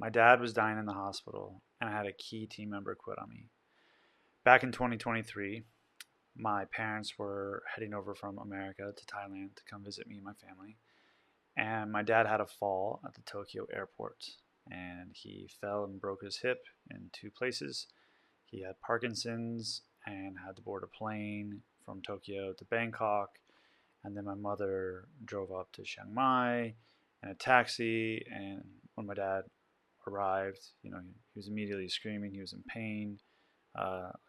My dad was dying in the hospital, and I had a key team member quit on me. Back in 2023, my parents were heading over from America to Thailand to come visit me and my family. And my dad had a fall at the Tokyo airport, and he fell and broke his hip in two places. He had Parkinson's and had to board a plane from Tokyo to Bangkok. And then my mother drove up to Chiang Mai in a taxi. And when my dad arrived, he was immediately screaming. He was in pain,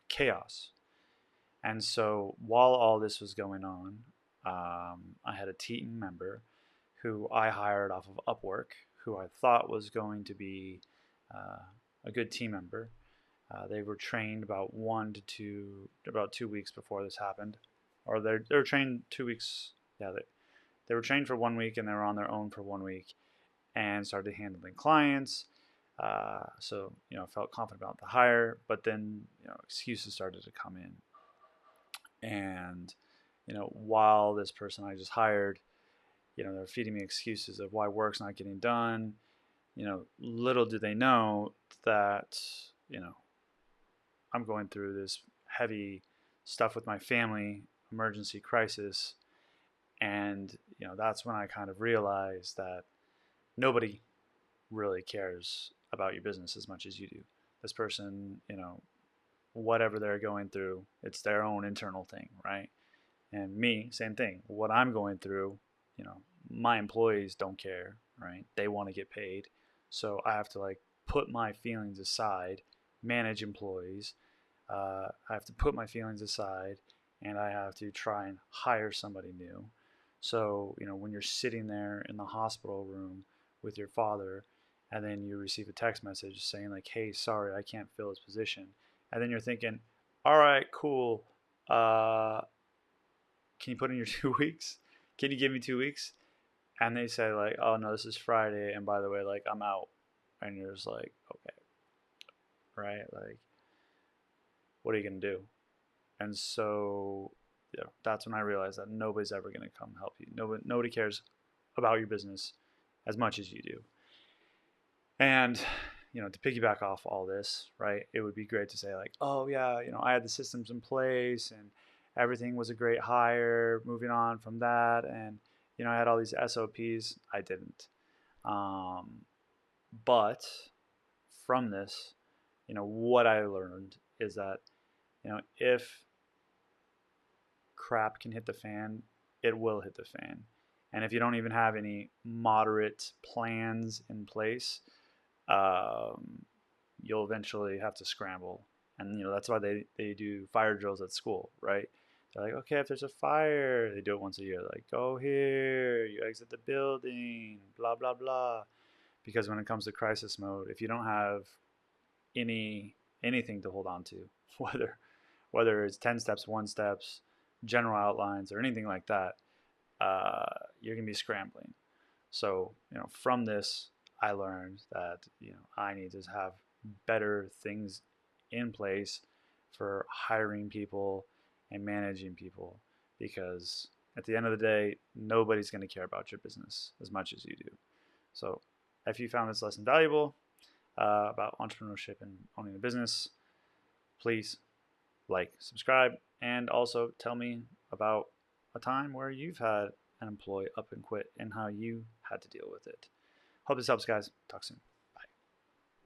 chaos. And so while all this was going on, I had a team member who I hired off of Upwork, who I thought was going to be uh, a good team member. They were trained about 2 weeks before this happened, or they were trained 2 weeks. Yeah, they were trained for 1 week and they were on their own for 1 week and started handling clients. So I felt confident about the hire, but then excuses started to come in, and while this person I just hired, they're feeding me excuses of why work's not getting done. Little do they know that you know I'm going through this heavy stuff with my family, emergency crisis, and that's when I kind of realized that nobody really cares about your business as much as you do. This person, whatever they're going through, it's their own internal thing, right? And me, same thing. What I'm going through, my employees don't care, right? They want to get paid. So I have to like put my feelings aside, manage employees. I have to put my feelings aside, and I have to try and hire somebody new. So, when you're sitting there in the hospital room with your father, and then you receive a text message saying like, "Hey, sorry, I can't fill his position," and then you're thinking, "All right, cool. Uh, can you put in your 2 weeks? Can you give me 2 weeks?" And they say like, "Oh no, this is Friday, and by the way, like I'm out," and you're just like, "Okay, right? Like, what are you gonna do?" And so, that's when I realized that nobody's ever gonna come help you. Nobody cares about your business as much as you do. And to piggyback off all this, right? It would be great to say like, "Oh yeah, I had the systems in place and everything was a great hire." Moving on from that, and I had all these SOPs. I didn't. Um, but from this, what I learned is that if crap can hit the fan, it will hit the fan. And if you don't even have any moderate plans in place, um, you'll eventually have to scramble. And that's why they do fire drills at school, right? They're like, okay, if there's a fire, they do it once a year. Like, go here, you exit the building, blah blah blah. Because when it comes to crisis mode, if you don't have anything to hold on to, whether it's 10 steps, 1 steps, general outlines, or anything like that, you're gonna be scrambling. So from this, I learned that I need to have better things in place for hiring people and managing people, because at the end of the day, nobody's going to care about your business as much as you do. So if you found this lesson valuable about entrepreneurship and owning a business, please like, subscribe, and also tell me about a time where you've had an employee up and quit and how you had to deal with it. Hope this helps, guys. Talk soon.